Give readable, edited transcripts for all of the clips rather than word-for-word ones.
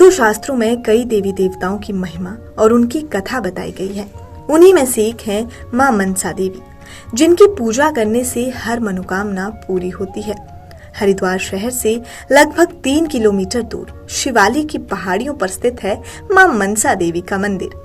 हिंदू शास्त्रों में कई देवी देवताओं की महिमा और उनकी कथा बताई गई है। उन्हीं में से एक है मां मनसा देवी, जिनकी पूजा करने से हर मनोकामना पूरी होती है। हरिद्वार शहर से लगभग 3 किलोमीटर दूर शिवालिक की पहाड़ियों पर स्थित है मां मनसा देवी का मंदिर।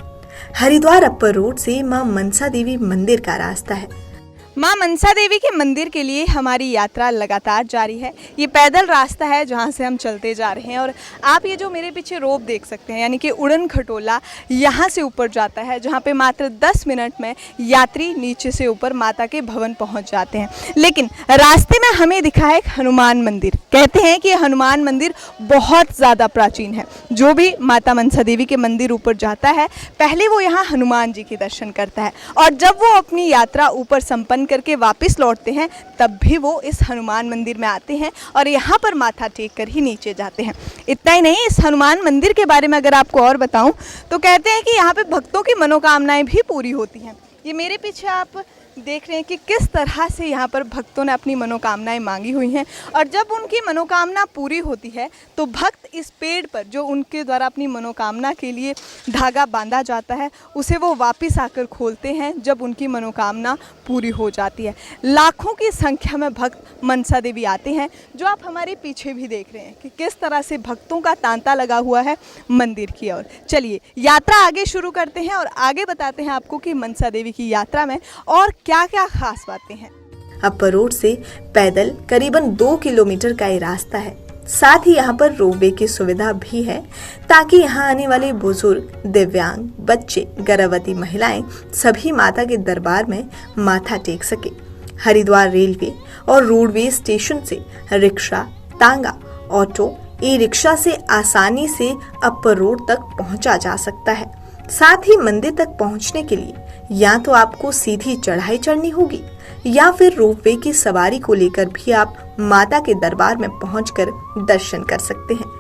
हरिद्वार अपर रोड से मां मनसा देवी मंदिर का रास्ता है। मां मनसा देवी के मंदिर के लिए हमारी यात्रा लगातार जारी है। ये पैदल रास्ता है जहाँ से हम चलते जा रहे हैं और आप ये जो मेरे पीछे रोप देख सकते हैं, यानी कि उड़न खटोला यहाँ से ऊपर जाता है, जहाँ पे मात्र 10 मिनट में यात्री नीचे से ऊपर माता के भवन पहुँच जाते हैं। लेकिन रास्ते में हमें दिखा है एक हनुमान मंदिर। कहते हैं कि हनुमान मंदिर बहुत ज़्यादा प्राचीन है। जो भी माता मनसा देवी के मंदिर ऊपर जाता है, पहले वो यहाँ हनुमान जी के दर्शन करता है और जब वो अपनी यात्रा ऊपर संपन्न करके वापस लौटते हैं, तब भी वो इस हनुमान मंदिर में आते हैं और यहाँ पर माथा टेक कर ही नीचे जाते हैं। इतना ही नहीं, इस हनुमान मंदिर के बारे में अगर आपको और बताऊं तो कहते हैं कि यहाँ पे भक्तों की मनोकामनाएं भी पूरी होती हैं। ये मेरे पीछे आप देख रहे हैं कि किस तरह से यहाँ पर भक्तों ने अपनी मनोकामनाएं मांगी हुई हैं और जब उनकी मनोकामना पूरी होती है तो भक्त इस पेड़ पर जो उनके द्वारा अपनी मनोकामना के लिए धागा बांधा जाता है, उसे वो वापस आकर खोलते हैं जब उनकी मनोकामना पूरी हो जाती है। लाखों की संख्या में भक्त मनसा देवी आते हैं, जो आप हमारे पीछे भी देख रहे हैं कि किस तरह से भक्तों का तांता लगा हुआ है मंदिर की ओर। चलिए यात्रा आगे शुरू करते हैं और आगे बताते हैं आपको कि मनसा देवी की यात्रा में और क्या क्या खास बातें हैं। अपर रोड से पैदल करीबन 2 किलोमीटर का ये रास्ता है। साथ ही यहाँ पर रोपवे की सुविधा भी है, ताकि यहाँ आने वाले बुजुर्ग, दिव्यांग, बच्चे, गर्भवती महिलाएं सभी माता के दरबार में माथा टेक सके। हरिद्वार रेलवे और रोडवेज स्टेशन से रिक्शा, तांगा, ऑटो, ई रिक्शा से आसानी से अपर रोड तक पहुँचा जा सकता है। साथ ही मंदिर तक पहुँचने के लिए या तो आपको सीधी चढ़ाई चढ़नी होगी या फिर रोपवे की सवारी को लेकर भी आप माता के दरबार में पहुंचकर दर्शन कर सकते हैं।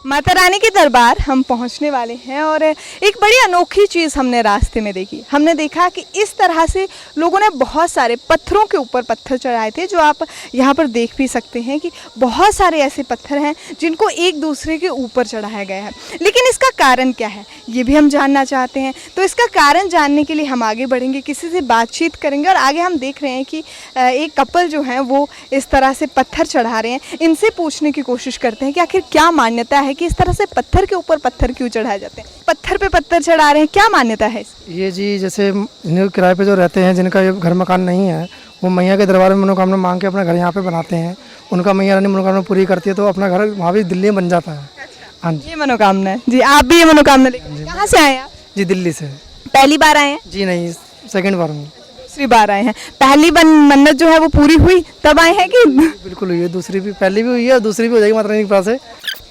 माता रानी के दरबार हम पहुंचने वाले हैं और एक बड़ी अनोखी चीज़ हमने रास्ते में देखी। हमने देखा कि इस तरह से लोगों ने बहुत सारे पत्थरों के ऊपर पत्थर चढ़ाए थे, जो आप यहाँ पर देख भी सकते हैं कि बहुत सारे ऐसे पत्थर हैं जिनको एक दूसरे के ऊपर चढ़ाया गया है। लेकिन इसका कारण क्या है, ये भी हम जानना चाहते हैं। तो इसका कारण जानने के लिए हम आगे बढ़ेंगे, किसी से बातचीत करेंगे और आगे हम देख रहे हैं कि एक कपल जो हैं वो इस तरह से पत्थर चढ़ा रहे हैं। इनसे पूछने की कोशिश करते हैं कि आखिर क्या मान्यता है कि इस तरह से पत्थर के ऊपर पत्थर क्यों चढ़ाए जाते हैं। पत्थर पे पत्थर चढ़ा रहे हैं, क्या मान्यता है? ये जी, जैसे किराए पे जो रहते हैं, जिनका घर मकान नहीं है, वो मैया के दरबार में मनोकामना मांग के अपना घर यहाँ पे बनाते हैं। उनका मैया रानी मनोकामना पूरी करती है तो अपना घर वहाँ भी दिल्ली में बन जाता है। हाँ जी, ये मनोकामना है जी। आप भी ये मनोकामना लेकर कहाँ से आए आप? जी दिल्ली से। पहली बार आए हैं? जी नहीं, सेकंड बार हूँ। दूसरी बार आए हैं। पहली मन्नत जो है वो पूरी हुई तब आए हैं कि? बिल्कुल हुई है, दूसरी भी, पहली भी हुई है, दूसरी भी हो जाएगी माता रानी के पास से।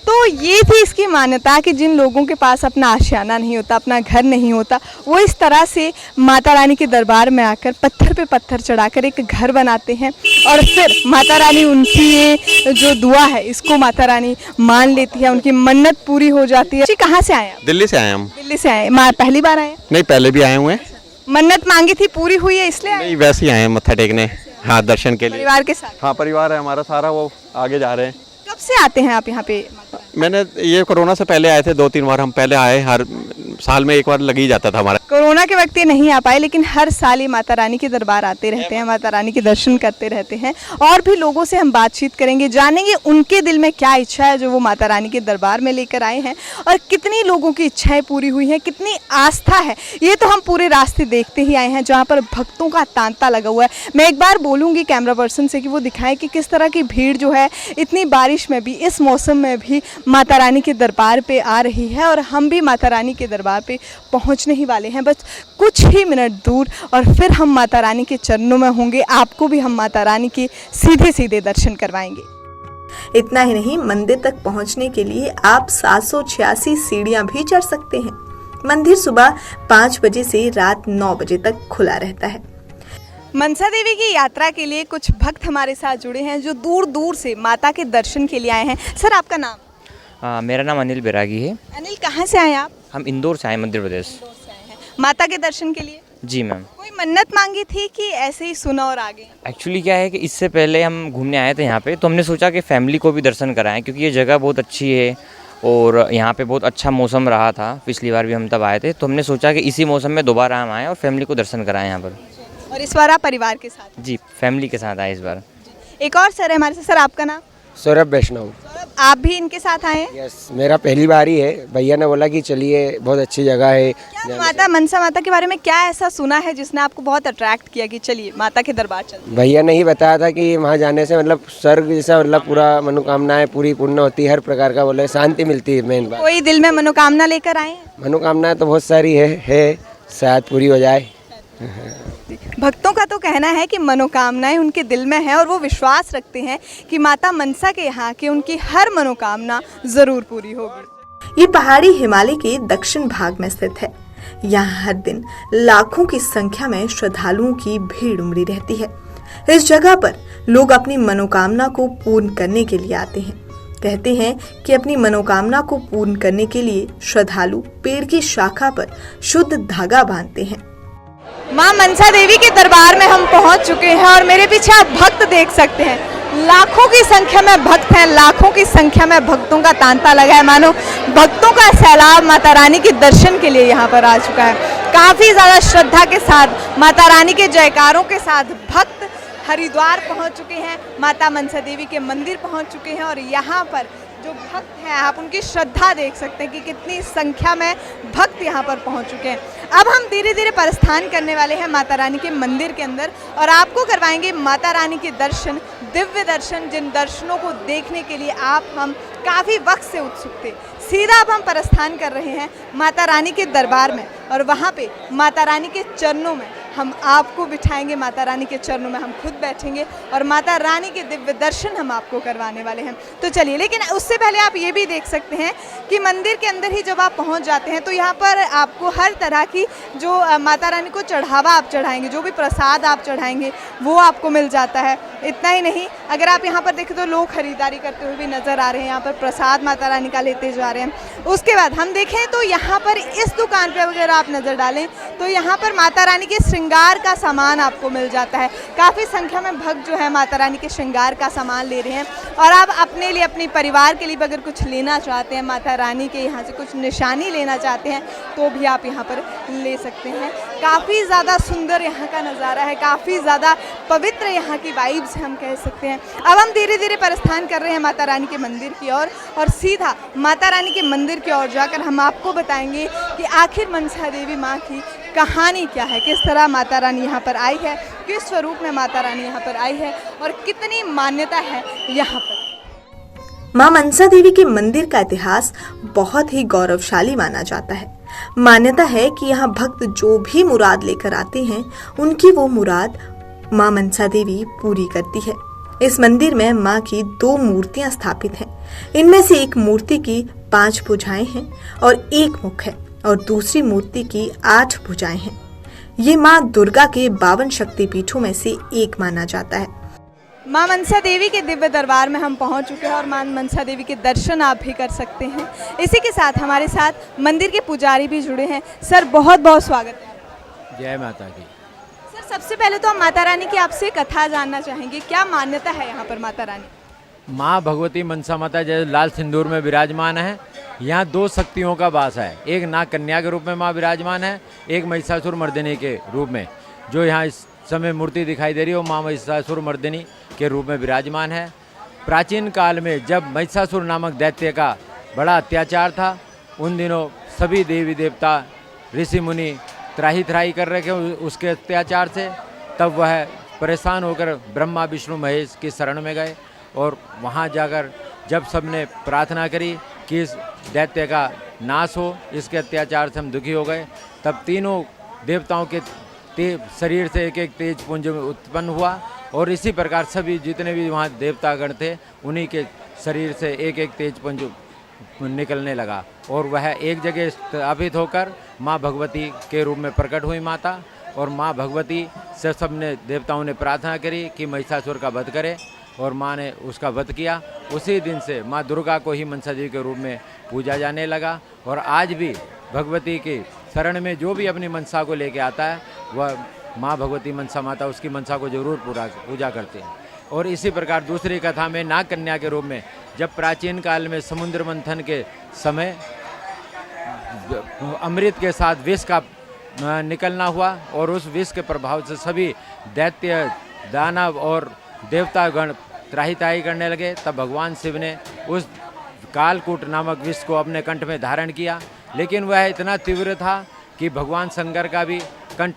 तो ये थी इसकी मान्यता कि जिन लोगों के पास अपना आशियाना नहीं होता, अपना घर नहीं होता, वो इस तरह से माता रानी के दरबार में आकर पत्थर पे पत्थर चढ़ाकर एक घर बनाते हैं और फिर माता रानी उनकी ये जो दुआ है इसको माता रानी मान लेती है, उनकी मन्नत पूरी हो जाती है। जी कहाँ से आए आप? दिल्ली से आए हम। दिल्ली से आए। पहली बार आए? नहीं, पहले भी आए हुए हैं। मन्नत मांगी थी, पूरी हुई है इसलिए? नहीं, वैसे ही आए हैं मत्था टेकने, हाँ, दर्शन के लिए। परिवार के साथ? हाँ, परिवार है हमारा सारा, वो आगे जा रहे हैं। कब से आते हैं आप यहाँ पे? मैंने ये कोरोना से पहले आए थे, 2-3 बार हम पहले आए, हर साल में एक बार लग ही जाता था हमारा। कोरोना के वक्त ये नहीं आ पाए, लेकिन हर साल ये माता रानी के दरबार आते रहते हैं, माता रानी के दर्शन करते रहते हैं। और भी लोगों से हम बातचीत करेंगे, जानेंगे उनके दिल में क्या इच्छा है जो वो माता रानी के दरबार में लेकर आए हैं और कितनी लोगों की इच्छाएं पूरी हुई हैं, कितनी आस्था है। ये तो हम पूरे रास्ते देखते ही आए हैं जहाँ पर भक्तों का तांता लगा हुआ है। मैं एक बार बोलूँगी कैमरा पर्सन से कि वो दिखाएं कि किस तरह की भीड़ जो है इतनी बारिश में भी, इस मौसम में भी माता रानी के दरबार पे आ रही है और हम भी माता रानी के दरबार पे पहुंचने ही वाले हैं, बस कुछ ही मिनट दूर और फिर हम माता रानी के चरणों में होंगे। आपको भी हम माता रानी के सीधे सीधे दर्शन करवाएंगे। इतना ही नहीं, मंदिर तक पहुंचने के लिए आप 786 सीढ़ियां भी चढ़ सकते हैं। मंदिर सुबह 5 बजे से रात 9 बजे तक खुला रहता है। मनसा देवी की यात्रा के लिए कुछ भक्त हमारे साथ जुड़े हैं जो दूर दूर से माता के दर्शन के लिए आए हैं। सर, आपका नाम? मेरा नाम अनिल बैरागी है। अनिल, कहाँ से आए आप? हम इंदौर से आए, मध्य प्रदेश। माता के दर्शन के लिए? जी मैम। कोई मन्नत मांगी थी कि ऐसे ही सुना और आ गए? एक्चुअली क्या है कि इससे पहले हम घूमने आए थे यहाँ पे, तो हमने सोचा कि फैमिली को भी दर्शन कराएं, क्योंकि ये जगह बहुत अच्छी है और यहाँ पे बहुत अच्छा मौसम रहा था। पिछली बार भी हम तब आए थे, तो हमने सोचा कि इसी मौसम में दोबारा हम आएँ और फैमिली को दर्शन कराएं यहाँ पर। और इस बार आप परिवार के साथ? जी, फैमिली के साथ आए इस बार। एक और सर है हमारे साथ। सर, आपका नाम? सौरभ वैष्णव। सौरभ, आप भी इनके साथ आए हैं? यस, मेरा पहली बार ही है। भैया ने बोला कि चलिए, बहुत अच्छी जगह है। क्या माता मनसा माता के बारे में क्या ऐसा सुना है जिसने आपको बहुत अट्रैक्ट किया कि चलिए माता के दरबार चलते हैं? भैया ने ही बताया था कि वहाँ जाने से मतलब स्वर्ग जैसा, मतलब पूरा मनोकामनाएं पूरी पूर्ण होती है, हर प्रकार का बोले शांति मिलती है। मेन बात, कोई दिल में मनोकामना लेकर आए हैं? मनोकामनाएं तो बहुत सारी है शायद पूरी हो जाए। भक्तों का तो कहना है कि मनोकामनाएं उनके दिल में है और वो विश्वास रखते हैं कि माता मनसा के यहाँ की उनकी हर मनोकामना जरूर पूरी होगी। ये पहाड़ी हिमालय के दक्षिण भाग में स्थित है। यहाँ हर दिन लाखों की संख्या में श्रद्धालुओं की भीड़ उमड़ी रहती है। इस जगह पर लोग अपनी मनोकामना को पूर्ण करने के लिए आते हैं। कहते हैं कि अपनी मनोकामना को पूर्ण करने के लिए श्रद्धालु पेड़ की शाखा पर शुद्ध धागा बांधते हैं। माँ मनसा देवी के दरबार में हम पहुंच चुके हैं और मेरे पीछे आप भक्त देख सकते हैं। लाखों की संख्या में भक्त हैं, लाखों की संख्या में भक्तों का तांता लगा है। मानो भक्तों का सैलाब माता रानी के दर्शन के लिए यहाँ पर आ चुका है। काफ़ी ज़्यादा श्रद्धा के साथ, माता रानी के जयकारों के साथ भक्त हरिद्वार पहुँच चुके हैं, माता मनसा देवी के मंदिर पहुँच चुके हैं। और यहाँ पर जो भक्त हैं, आप उनकी श्रद्धा देख सकते हैं कि कितनी संख्या में भक्त यहाँ पर पहुँच चुके हैं। अब हम धीरे धीरे प्रस्थान करने वाले हैं माता रानी के मंदिर के अंदर और आपको करवाएंगे माता रानी के दर्शन, दिव्य दर्शन, जिन दर्शनों को देखने के लिए हम काफ़ी वक्त से उत्सुक थे। सीधा अब हम प्रस्थान कर रहे हैं माता रानी के दरबार में और वहाँ पे माता रानी के चरणों में हम आपको बिठाएंगे। माता रानी के चरणों में हम खुद बैठेंगे और माता रानी के दिव्य दर्शन हम आपको करवाने वाले हैं। तो चलिए, लेकिन उससे पहले आप ये भी देख सकते हैं कि मंदिर के अंदर ही जब आप पहुंच जाते हैं तो यहाँ पर आपको हर तरह की जो माता रानी को चढ़ावा आप चढ़ाएंगे, जो भी प्रसाद आप चढ़ाएंगे वो आपको मिल जाता है। इतना ही नहीं, अगर आप यहाँ पर देखें तो लोग खरीदारी करते हुए भी नज़र आ रहे हैं, यहाँ पर प्रसाद माता रानी का लेते जा रहे हैं। उसके बाद हम देखें तो यहाँ पर इस दुकान पर अगर आप नज़र डालें तो यहाँ पर माता रानी के श्रृंगार का सामान आपको मिल जाता है। काफ़ी संख्या में भक्त जो है माता रानी के श्रृंगार का सामान ले रहे हैं और आप अपने लिए, अपने परिवार के लिए अगर कुछ लेना चाहते हैं, माता रानी के यहाँ से कुछ निशानी लेना चाहते हैं तो भी आप यहाँ पर ले सकते हैं। काफ़ी ज़्यादा सुंदर यहाँ का नज़ारा है, काफ़ी ज़्यादा पवित्र यहाँ की वाइब्स हम कह सकते हैं। अब हम धीरे धीरे प्रस्थान कर रहे हैं माता रानी के मंदिर की ओर और सीधा माता रानी के मंदिर की ओर जाकर हम आपको बताएंगे कि आखिर मनसा देवी माँ की कहानी क्या है, किस तरह माता रानी यहाँ पर आई है, किस स्वरूप में माता रानी यहाँ पर आई है और कितनी मान्यता है यहाँ पर। मां मनसा देवी के मंदिर का इतिहास बहुत ही गौरवशाली माना जाता है। मान्यता है कि यहाँ भक्त जो भी मुराद लेकर आते हैं उनकी वो मुराद मां मनसा देवी पूरी करती है। इस मंदिर में मां की 2 मूर्तियां स्थापित हैं। इनमें से एक मूर्ति की 5 भुजाएं हैं और 1 मुख है और दूसरी मूर्ति की 8 भुजाएं हैं। ये मां दुर्गा के 52 शक्तिपीठों में से एक माना जाता है। मां मनसा देवी के दिव्य दरबार में हम पहुंच चुके हैं और मां मनसा देवी के दर्शन आप भी कर सकते हैं। इसी के साथ हमारे साथ मंदिर के पुजारी भी जुड़े हैं। सर, बहुत बहुत स्वागत है। जय माता की। सर, सबसे पहले तो हम माता रानी की आपसे कथा जानना चाहेंगे। क्या मान्यता है यहाँ पर माता रानी? माँ भगवती मनसा माता जैसे लाल सिंदूर में विराजमान है। यहाँ 2 शक्तियों का वास है। एक नाग कन्या के रूप में माँ विराजमान है, एक महिषासुर मर्दिनी के रूप में। जो यहाँ इस समय मूर्ति दिखाई दे रही है वो माँ महिषासुर मर्दिनी के रूप में विराजमान है। प्राचीन काल में जब महिषासुर नामक दैत्य का बड़ा अत्याचार था, उन दिनों सभी देवी देवता, ऋषि मुनि त्राही कर रहे थे उसके अत्याचार से। तब वह परेशान होकर ब्रह्मा विष्णु महेश की शरण में गए और वहाँ जाकर जब सबने प्रार्थना करी कि इस दैत्य का नाश हो, इसके अत्याचार से हम दुखी हो गए, तब तीनों देवताओं के शरीर से एक तेज पुंज उत्पन्न हुआ और इसी प्रकार सभी जितने भी वहाँ देवतागण थे उन्हीं के शरीर से एक तेज पुंज निकलने लगा और वह एक जगह स्थापित होकर माँ भगवती के रूप में प्रकट हुई माता। और माँ भगवती से सबने देवताओं ने प्रार्थना करी कि महिषासुर का वध करे और माँ ने उसका वध किया। उसी दिन से माँ दुर्गा को ही मनसा देवी के रूप में पूजा जाने लगा और आज भी भगवती की शरण में जो भी अपनी मनसा को लेके आता है वह माँ भगवती मनसा माता उसकी मनसा को जरूर पूजा करते हैं। और इसी प्रकार दूसरी कथा में नाग कन्या के रूप में जब प्राचीन काल में समुद्र मंथन के समय अमृत के साथ विष का निकलना हुआ और उस विष के प्रभाव से सभी दैत्य दानव और देवतागण त्राहिताही करने लगे, तब भगवान शिव ने उस कालकूट नामक विष को अपने कंठ में धारण किया। लेकिन वह इतना तीव्र था कि भगवान शंकर का भी कंठ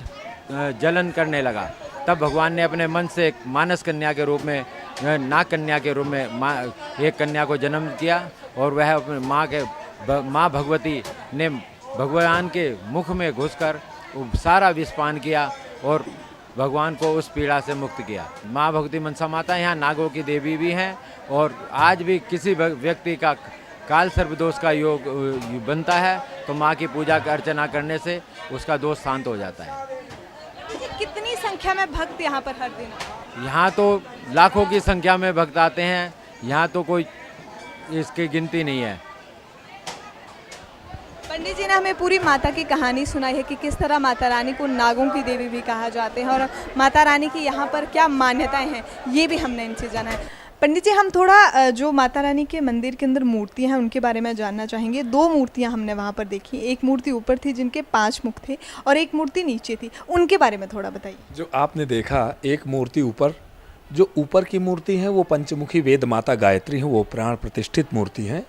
जलन करने लगा। तब भगवान ने अपने मन से एक मानस कन्या के रूप में, नाग कन्या के रूप में एक कन्या को जन्म किया और वह अपने माँ भगवती ने भगवान के मुख में घुसकर सारा विष पान किया और भगवान को उस पीड़ा से मुक्त किया। माँ भगवती मनसा माता यहाँ नागों की देवी भी हैं और आज भी किसी व्यक्ति का काल सर्प दोष का योग बनता है तो माँ की पूजा अर्चना करने से उसका दोष शांत हो जाता है। कितनी संख्या में भक्त यहाँ पर हर दिन? यहाँ तो लाखों की संख्या में भक्त आते हैं, यहाँ तो कोई इसकी गिनती नहीं है। पंडित जी ने हमें पूरी माता की कहानी सुनाई है कि किस तरह माता रानी को नागों की देवी भी कहा जाते हैं और माता रानी की यहाँ पर क्या मान्यताएं हैं ये भी हमने इनसे जाना है। पंडित जी, हम थोड़ा जो माता रानी के मंदिर के अंदर मूर्तियां हैं उनके बारे में जानना चाहेंगे। 2 मूर्तियां हमने वहाँ पर देखी, एक मूर्ति ऊपर थी जिनके 5 मुख थे और एक मूर्ति नीचे थी, उनके बारे में थोड़ा बताइए। जो आपने देखा एक मूर्ति ऊपर, जो ऊपर की मूर्ति है वो पंचमुखी वेद माता गायत्री है, वो प्राण प्रतिष्ठित मूर्ति है।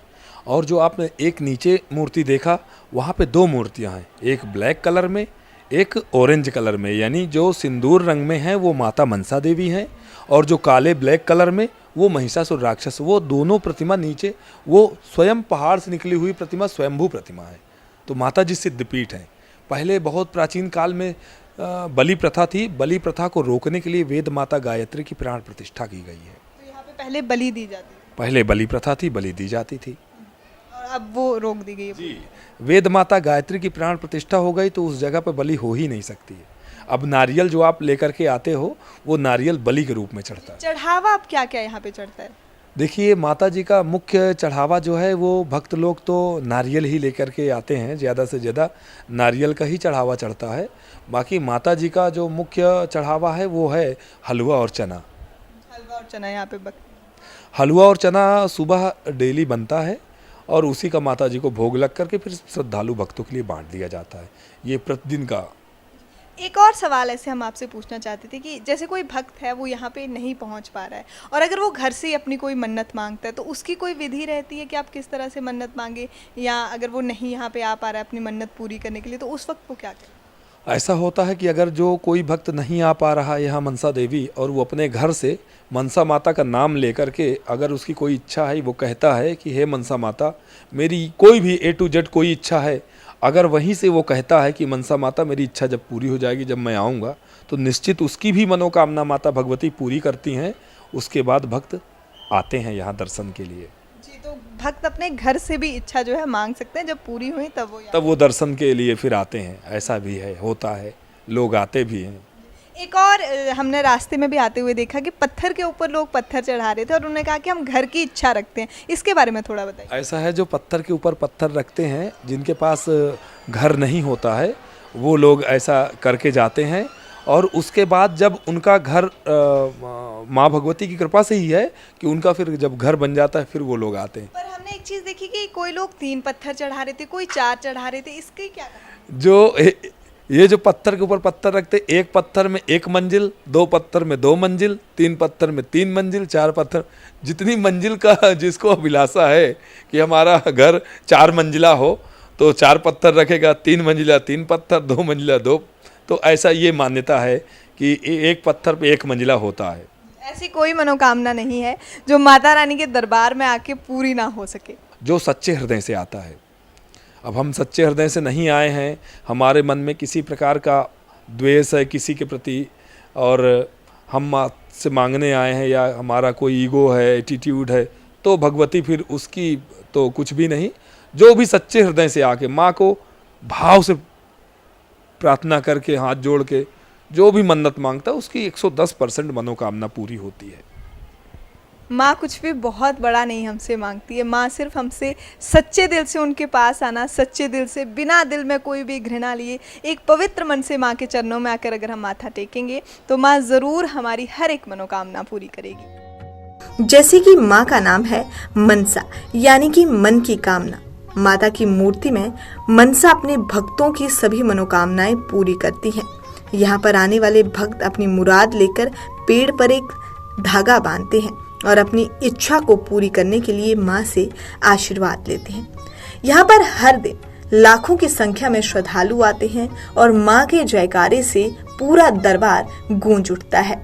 और जो आपने एक नीचे मूर्ति देखा वहाँ पे 2 मूर्तियाँ हैं, एक ब्लैक कलर में एक ऑरेंज कलर में, यानी जो सिंदूर रंग में है वो माता मनसा देवी हैं और जो काले ब्लैक कलर में वो महिषासुर राक्षस। वो दोनों प्रतिमा नीचे वो स्वयं पहाड़ से निकली हुई प्रतिमा स्वयंभू प्रतिमा है। तो माता जी सिद्धपीठ है। पहले बहुत प्राचीन काल में बलि प्रथा थी, बलि प्रथा को रोकने के लिए वेद माता गायत्री की प्राण प्रतिष्ठा की गई है। तो यहाँ पे पहले बलि दी जाती थी? पहले बलि प्रथा थी, बलि दी जाती थी और अब वो रोक दी गई है। जी, वेद माता गायत्री की प्राण प्रतिष्ठा हो गई तो उस जगह पर बलि हो ही नहीं सकती है। अब नारियल जो आप लेकर के आते हो वो नारियल बलि के रूप में चढ़ता है। चढ़ावा अब क्या क्या यहाँ पे चढ़ता है? देखिए, माता जी का मुख्य चढ़ावा जो है वो भक्त लोग तो नारियल ही लेकर के आते हैं, ज़्यादा से ज़्यादा नारियल का ही चढ़ावा चढ़ता है। बाकी माता जी का जो मुख्य चढ़ावा है वो है हलवा और चना। हलवा और चना यहाँ पे हलवा और चना सुबह डेली बनता है और उसी का माता जी को भोग लग करके फिर श्रद्धालु भक्तों के लिए बांट दिया जाता है। ये प्रतिदिन का। एक और सवाल ऐसे हम आपसे पूछना चाहते थे कि जैसे कोई भक्त है वो यहाँ पे नहीं पहुँच पा रहा है और अगर वो घर से अपनी कोई मन्नत मांगता है तो उसकी कोई विधि रहती है कि आप किस तरह से मन्नत मांगे, या अगर वो नहीं यहाँ पे आ पा रहा है अपनी मन्नत पूरी करने के लिए तो उस वक्त वो क्या करें? ऐसा होता है कि अगर जो कोई भक्त नहीं आ पा रहा है यहाँ मनसा देवी और वो अपने घर से मनसा माता का नाम लेकर के अगर उसकी कोई इच्छा है, वो कहता है कि हे मनसा माता मेरी कोई भी A to Z कोई इच्छा है, अगर वहीं से वो कहता है कि मनसा माता मेरी इच्छा जब पूरी हो जाएगी, जब मैं आऊँगा, तो निश्चित उसकी भी मनोकामना माता भगवती पूरी करती हैं। उसके बाद भक्त आते हैं यहाँ दर्शन के लिए। जी, तो भक्त अपने घर से भी इच्छा जो है मांग सकते हैं, जब पूरी हुई तब वो दर्शन के लिए फिर आते हैं। ऐसा भी है, होता है, लोग आते भी हैं। एक और हमने रास्ते में भी आते हुए देखा कि पत्थर के ऊपर लोग पत्थर चढ़ा रहे थे और उन्होंने कहा कि हम घर की इच्छा रखते हैं, इसके बारे में थोड़ा बताइए। ऐसा है, जो पत्थर के ऊपर पत्थर रखते हैं, जिनके पास घर नहीं होता है वो लोग ऐसा करके जाते हैं और उसके बाद जब उनका घर माँ भगवती की कृपा से ही है कि उनका फिर जब घर बन जाता है फिर वो लोग आते हैं। पर हमने एक चीज़ देखी कि कोई लोग 3 पत्थर चढ़ा रहे थे, कोई 4 चढ़ा रहे थे, इसके क्या? जो ये जो पत्थर के ऊपर पत्थर रखते, 1 पत्थर में 1 मंजिल, 2 पत्थर में 2 मंजिल, 3 पत्थर में 3 मंजिल, 4 पत्थर, जितनी मंजिल का जिसको अभिलाषा है कि हमारा घर 4 मंजिला हो तो 4 पत्थर रखेगा, 3 मंजिला 3 पत्थर, 2 मंजिला 2। तो ऐसा ये मान्यता है कि 1 पत्थर पे 1 मंजिला होता है। ऐसी कोई मनोकामना नहीं है जो माता रानी के दरबार में आके पूरी ना हो सके। जो सच्चे हृदय से आता है। अब हम सच्चे हृदय से नहीं आए हैं, हमारे मन में किसी प्रकार का द्वेष है किसी के प्रति और हम से मांगने आए हैं या हमारा कोई ईगो है, एटीट्यूड है, तो भगवती फिर उसकी तो कुछ भी नहीं। जो भी सच्चे हृदय से आके माँ को भाव से प्रार्थना करके हाथ जोड़ के जो भी मन्नत मांगता है उसकी 110% मनोकामना पूरी होती है। माँ कुछ भी बहुत बड़ा नहीं हमसे मांगती है। माँ सिर्फ हमसे सच्चे दिल से उनके पास आना, सच्चे दिल से, बिना दिल में कोई भी घृणा लिए, एक पवित्र मन से माँ के चरणों में आकर अगर हम माथा टेकेंगे तो माँ ज़रूर हमारी हर एक मनोकामना पूरी करेगी। जैसे कि माँ का नाम है मनसा, यानी कि मन की कामना। माता की मूर्ति में मनसा अपने भक्तों की सभी मनोकामनाएं पूरी करती हैं। यहाँ पर आने वाले भक्त अपनी मुराद लेकर पेड़ पर एक धागा बांधते हैं और अपनी इच्छा को पूरी करने के लिए माँ से आशीर्वाद लेते हैं। यहाँ पर हर दिन लाखों की संख्या में श्रद्धालु आते हैं और माँ के जयकारे से पूरा दरबार गूंज उठता है।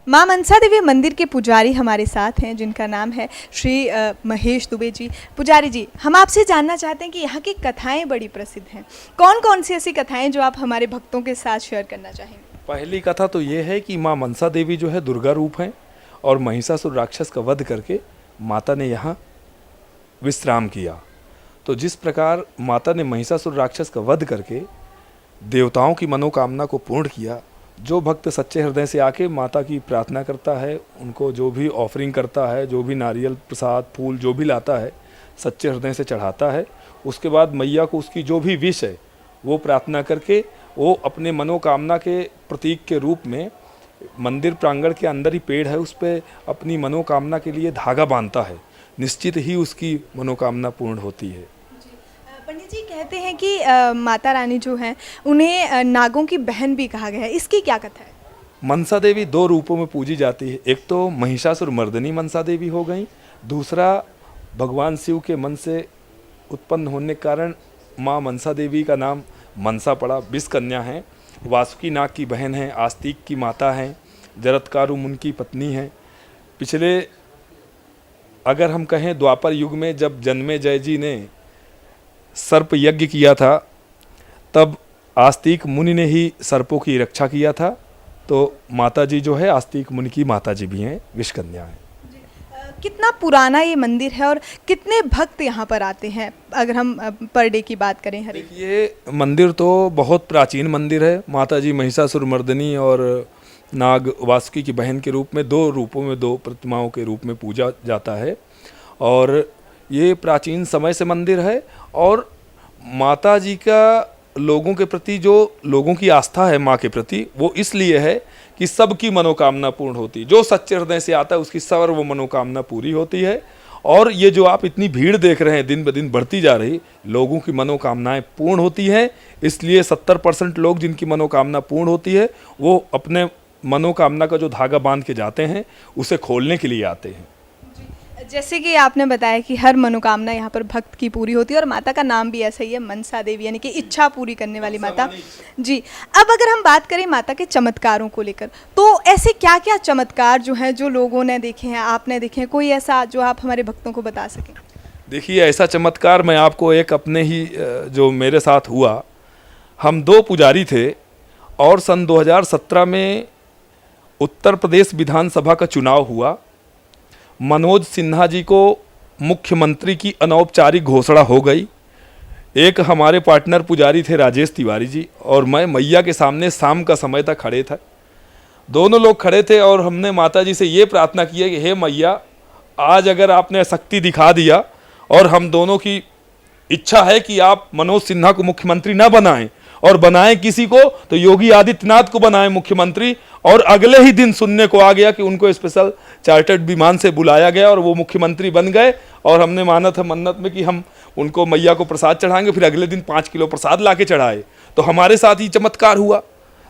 माँ मनसा देवी मंदिर के पुजारी हमारे साथ हैं, जिनका नाम है श्री महेश दुबे जी। पुजारी जी, हम आपसे जानना चाहते हैं कि यहाँ की कथाएं बड़ी प्रसिद्ध हैं। कौन कौन सी ऐसी कथाएं जो आप हमारे भक्तों के साथ शेयर करना चाहेंगे? पहली कथा तो ये है कि माँ मनसा देवी जो है दुर्गा रूप हैं और महिषासुर राक्षस का वध करके माता ने यहाँ विश्राम किया। तो जिस प्रकार माता ने महिषासुर राक्षस का वध करके देवताओं की मनोकामना को पूर्ण किया, जो भक्त सच्चे हृदय से आके माता की प्रार्थना करता है, उनको जो भी ऑफरिंग करता है, जो भी नारियल प्रसाद फूल जो भी लाता है, सच्चे हृदय से चढ़ाता है, उसके बाद मैया को उसकी जो भी विश है वो प्रार्थना करके वो अपने मनोकामना के प्रतीक के रूप में मंदिर प्रांगण के अंदर ही पेड़ है, उस पर अपनी मनोकामना के लिए धागा बांधता है। निश्चित ही उसकी मनोकामना पूर्ण होती है। पंडित जी, कहते हैं कि माता रानी जो हैं उन्हें नागों की बहन भी कहा गया है, इसकी क्या कथा है? मनसा देवी दो रूपों में पूजी जाती है। एक तो महिषासुर मर्दिनी मनसा देवी हो गई, दूसरा भगवान शिव के मन से उत्पन्न होने के कारण माँ मनसा देवी का नाम मनसा पड़ा। 20 कन्या हैं, वासुकी नाग की बहन हैं, आस्तिक की माता हैं, जरत्कारु मुनि की पत्नी हैं। पिछले अगर हम कहें द्वापर युग में जब जन्मेजय जी ने सर्प यज्ञ किया था, तब आस्तिक मुनि ने ही सर्पों की रक्षा किया था। तो माता जी जो है आस्तिक मुनि की माता जी भी हैं, विषकन्या हैं। कितना पुराना ये मंदिर है और कितने भक्त यहाँ पर आते हैं अगर हम पर डे की बात करें? हर ये मंदिर तो बहुत प्राचीन मंदिर है। माता जी महिषासुर मर्दिनी और नाग वासुकी की बहन के रूप में, 2 रूपों में, 2 प्रतिमाओं के रूप में पूजा जाता है और ये प्राचीन समय से मंदिर है। और माता जी का लोगों के प्रति जो लोगों की आस्था है माँ के प्रति, वो इसलिए है कि सबकी मनोकामना पूर्ण होती है। जो सच्चे हृदय से आता है उसकी सर्व मनोकामना पूरी होती है। और ये जो आप इतनी भीड़ देख रहे हैं, दिन ब दिन बढ़ती जा रही, लोगों की मनोकामनाएं पूर्ण होती हैं। इसलिए 70% लोग जिनकी मनोकामना पूर्ण होती है वो अपने मनोकामना का जो धागा बांध के जाते हैं उसे खोलने के लिए आते हैं। जैसे कि आपने बताया कि हर मनोकामना यहाँ पर भक्त की पूरी होती है और माता का नाम भी ऐसा ही है, मनसा देवी, यानी कि इच्छा पूरी करने वाली माता जी। अब अगर हम बात करें माता के चमत्कारों को लेकर, तो ऐसे क्या क्या चमत्कार जो हैं जो लोगों ने देखे हैं, आपने देखे हैं, कोई ऐसा जो आप हमारे भक्तों को बता सकें? देखिए, ऐसा चमत्कार मैं आपको एक अपने ही जो मेरे साथ हुआ, हम 2 पुजारी थे और सन 2017 में उत्तर प्रदेश विधानसभा का चुनाव हुआ। मनोज सिन्हा जी को मुख्यमंत्री की अनौपचारिक घोषणा हो गई। एक हमारे पार्टनर पुजारी थे राजेश तिवारी जी और मैं मैया के सामने शाम का समय तक खड़े थे। दोनों लोग खड़े थे और हमने माता जी से ये प्रार्थना की है कि हे मैया, आज अगर आपने शक्ति दिखा दिया और हम दोनों की इच्छा है कि आप मनोज सिन्हा को मुख्यमंत्री ना बनाएं और बनाएं किसी को तो योगी आदित्यनाथ को बनाएं मुख्यमंत्री। और अगले ही दिन सुनने को आ गया कि उनको स्पेशल चार्टर्ड विमान से बुलाया गया और वो मुख्यमंत्री बन गए। और हमने माना था मन्नत में कि हम उनको मैया को प्रसाद चढ़ाएंगे, फिर अगले दिन 5 किलो प्रसाद ला के चढ़ाए। तो हमारे साथ ही चमत्कार हुआ।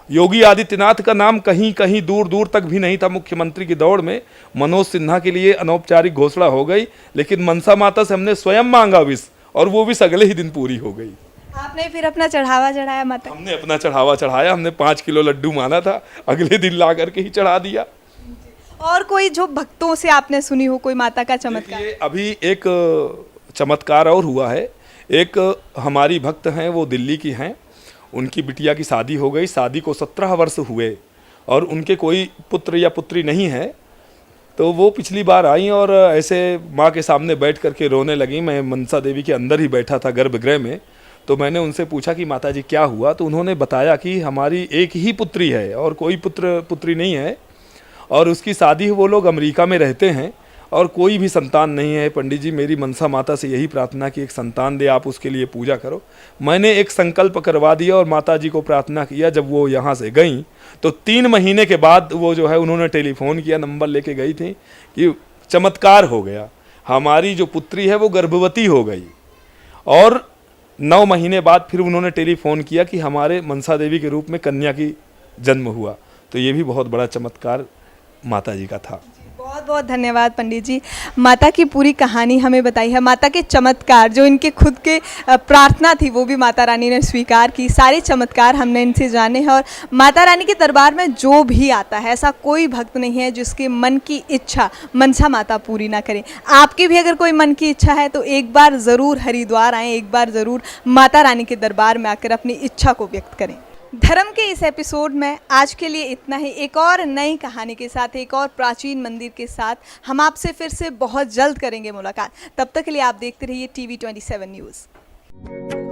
योगी आदित्यनाथ का नाम कहीं कहीं दूर दूर तक भी नहीं था मुख्यमंत्री की दौड़ में। मनोज सिन्हा के लिए अनौपचारिक घोषणा हो गई, लेकिन मनसा माता से हमने स्वयं मांगा विश और वो विश अगले ही दिन पूरी हो गई। आपने फिर अपना चढ़ावा चढ़ाया माता? हमने अपना चढ़ावा चढ़ाया। हमने 5 किलो लड्डू माना था, अगले दिन ला करके ही चढ़ा दिया। और कोई जो भक्तों से आपने सुनी हो कोई माता का चमत्कार? अभी एक चमत्कार और हुआ है। एक हमारी भक्त हैं, वो दिल्ली की हैं, उनकी बिटिया की शादी हो गई। शादी को 17 वर्ष हुए और उनके कोई पुत्र या पुत्री नहीं है। तो वो पिछली बार आई और ऐसे माँ के सामने बैठ करके रोने लगी। मैं मनसा देवी के अंदर ही बैठा था गर्भगृह में। तो मैंने उनसे पूछा कि माता जी क्या हुआ, तो उन्होंने बताया कि हमारी एक ही पुत्री है और कोई पुत्र पुत्री नहीं है और उसकी शादी वो लोग अमेरिका में रहते हैं और कोई भी संतान नहीं है। पंडित जी मेरी मनसा माता से यही प्रार्थना कि एक संतान दे, आप उसके लिए पूजा करो। मैंने एक संकल्प करवा दिया और माता जी को प्रार्थना किया। जब वो यहाँ से गई तो 3 महीने के बाद वो जो है उन्होंने टेलीफोन किया, नंबर लेके गई थी कि चमत्कार हो गया, हमारी जो पुत्री है वो गर्भवती हो गई। और 9 महीने बाद फिर उन्होंने टेलीफोन किया कि हमारे मनसा देवी के रूप में कन्या की जन्म हुआ। तो ये भी बहुत बड़ा चमत्कार माता जी का था। बहुत बहुत धन्यवाद पंडित जी, माता की पूरी कहानी हमें बताई है, माता के चमत्कार जो इनके खुद के प्रार्थना थी वो भी माता रानी ने स्वीकार की, सारे चमत्कार हमने इनसे जाने हैं। और माता रानी के दरबार में जो भी आता है ऐसा कोई भक्त नहीं है जिसके मन की इच्छा मनसा माता पूरी ना करे। आपकी भी अगर कोई मन की इच्छा है तो एक बार ज़रूर हरिद्वार आएँ, एक बार ज़रूर माता रानी के दरबार में आकर अपनी इच्छा को व्यक्त करें। धर्म के इस एपिसोड में आज के लिए इतना ही। एक और नई कहानी के साथ, एक और प्राचीन मंदिर के साथ हम आपसे फिर से बहुत जल्द करेंगे मुलाकात। तब तक के लिए आप देखते रहिए TV 27 न्यूज़।